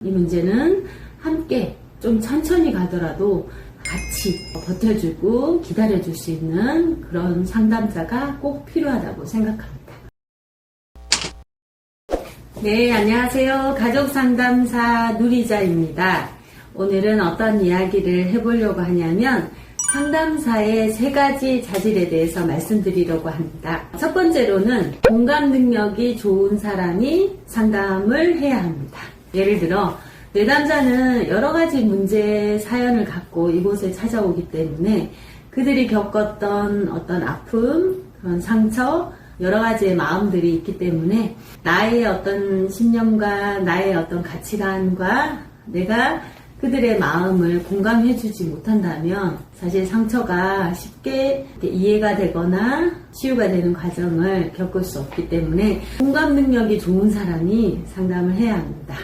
이 문제는 함께 좀 천천히 가더라도 같이 버텨주고 기다려줄 수 있는 그런 상담자가 꼭 필요하다고 생각합니다. 네, 안녕하세요. 가족상담사 누리자입니다. 오늘은 어떤 이야기를 해보려고 하냐면 상담사의 3가지 자질에 대해서 말씀드리려고 합니다. 첫 번째로는 공감 능력이 좋은 사람이 상담을 해야 합니다. 예를 들어 내담자는 여러 가지 문제 사연을 갖고 이곳에 찾아오기 때문에 그들이 겪었던 어떤 아픔, 그런 상처, 여러 가지의 마음들이 있기 때문에 나의 어떤 신념과 나의 어떤 가치관과 내가 그들의 마음을 공감해주지 못한다면 사실 상처가 쉽게 이해가 되거나 치유가 되는 과정을 겪을 수 없기 때문에 공감 능력이 좋은 사람이 상담을 해야 합니다.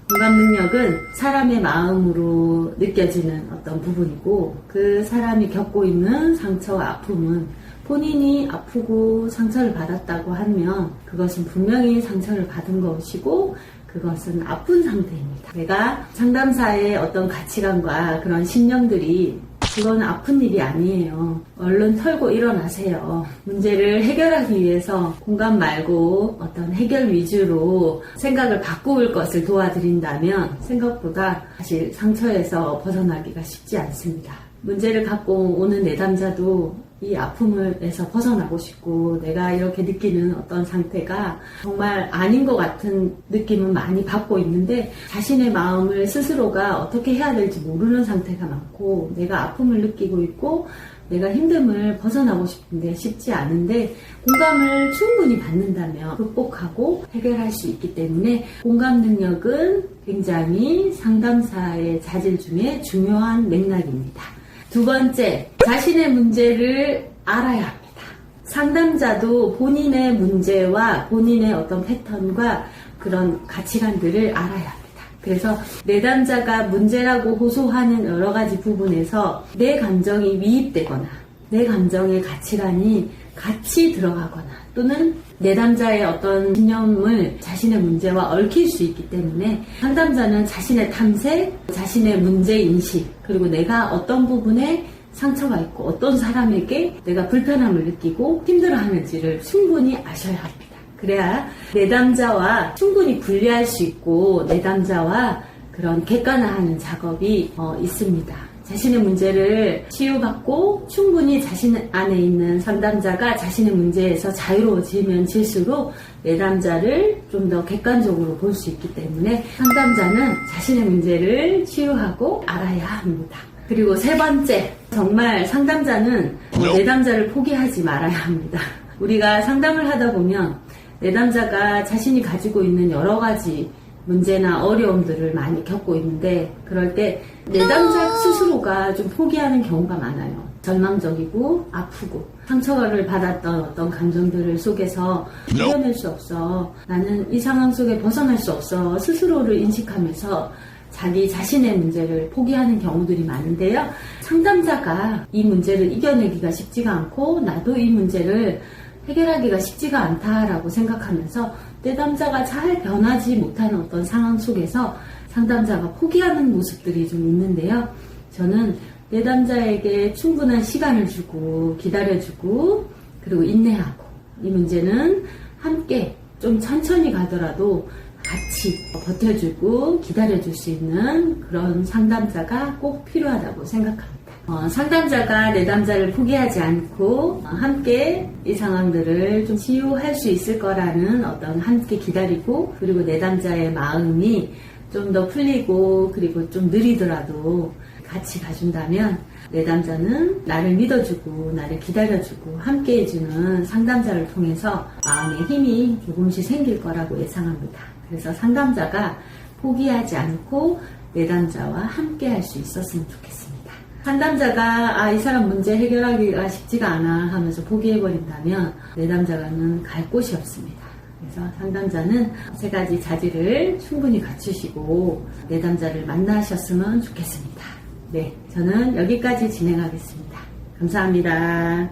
공감 능력은 사람의 마음으로 느껴지는 어떤 부분이고 그 사람이 겪고 있는 상처와 아픔은 본인이 아프고 상처를 받았다고 하면 그것은 분명히 상처를 받은 것이고 그것은 아픈 상태입니다. 내가 상담사의 어떤 가치관과 그런 신념들이 그건 아픈 일이 아니에요. 얼른 털고 일어나세요. 문제를 해결하기 위해서 공감 말고 어떤 해결 위주로 생각을 바꿀 것을 도와드린다면 생각보다 사실 상처에서 벗어나기가 쉽지 않습니다. 문제를 갖고 오는 내담자도 이 아픔에서 벗어나고 싶고 내가 이렇게 느끼는 어떤 상태가 정말 아닌 것 같은 느낌은 많이 받고 있는데 자신의 마음을 스스로가 어떻게 해야 될지 모르는 상태가 많고 내가 아픔을 느끼고 있고 내가 힘듦을 벗어나고 싶은데 쉽지 않은데 공감을 충분히 받는다면 극복하고 해결할 수 있기 때문에 공감 능력은 굉장히 상담사의 자질 중에 중요한 맥락입니다. 두 번째, 자신의 문제를 알아야 합니다. 상담자도 본인의 문제와 본인의 어떤 패턴과 그런 가치관들을 알아야 합니다. 그래서 내담자가 문제라고 호소하는 여러 가지 부분에서 내 감정이 위입되거나 내 감정의 가치관이 같이 들어가거나 또는 내담자의 어떤 신념을 자신의 문제와 얽힐 수 있기 때문에 상담자는 자신의 탐색, 자신의 문제인식, 그리고 내가 어떤 부분에 상처가 있고 어떤 사람에게 내가 불편함을 느끼고 힘들어하는지를 충분히 아셔야 합니다. 그래야 내담자와 충분히 분리할 수 있고 내담자와 그런 객관화하는 작업이 있습니다. 자신의 문제를 치유받고 충분히 자신 안에 있는 상담자가 자신의 문제에서 자유로워지면 질수록 내담자를 좀 더 객관적으로 볼 수 있기 때문에 상담자는 자신의 문제를 치유하고 알아야 합니다. 그리고 세 번째, 정말 상담자는 내담자를 포기하지 말아야 합니다. 우리가 상담을 하다 보면 내담자가 자신이 가지고 있는 여러 가지 문제나 어려움들을 많이 겪고 있는데 그럴 때 내담자 스스로가 좀 포기하는 경우가 많아요. 절망적이고 아프고 상처를 받았던 어떤 감정들을 속에서 이겨낼 수 없어. 나는 이 상황 속에 벗어날 수 없어. 스스로를 인식하면서 자기 자신의 문제를 포기하는 경우들이 많은데요. 상담자가 이 문제를 이겨내기가 쉽지가 않고 나도 이 문제를 해결하기가 쉽지가 않다라고 생각하면서 내담자가 잘 변하지 못하는 어떤 상황 속에서 상담자가 포기하는 모습들이 좀 있는데요. 저는 내담자에게 충분한 시간을 주고 기다려주고 그리고 인내하고 이 문제는 함께 좀 천천히 가더라도 같이 버텨주고 기다려줄 수 있는 그런 상담자가 꼭 필요하다고 생각합니다. 상담자가 내담자를 포기하지 않고 함께 이 상황들을 좀 치유할 수 있을 거라는 어떤 함께 기다리고 그리고 내담자의 마음이 좀 더 풀리고 그리고 좀 느리더라도 같이 가준다면 내담자는 나를 믿어주고 나를 기다려주고 함께 해주는 상담자를 통해서 마음의 힘이 조금씩 생길 거라고 예상합니다. 그래서 상담자가 포기하지 않고 내담자와 함께 할 수 있었으면 좋겠습니다. 상담자가 이 사람 문제 해결하기가 쉽지가 않아 하면서 포기해버린다면 내담자가는 갈 곳이 없습니다. 그래서 상담자는 3가지 자질을 충분히 갖추시고 내담자를 만나셨으면 좋겠습니다. 네, 저는 여기까지 진행하겠습니다. 감사합니다.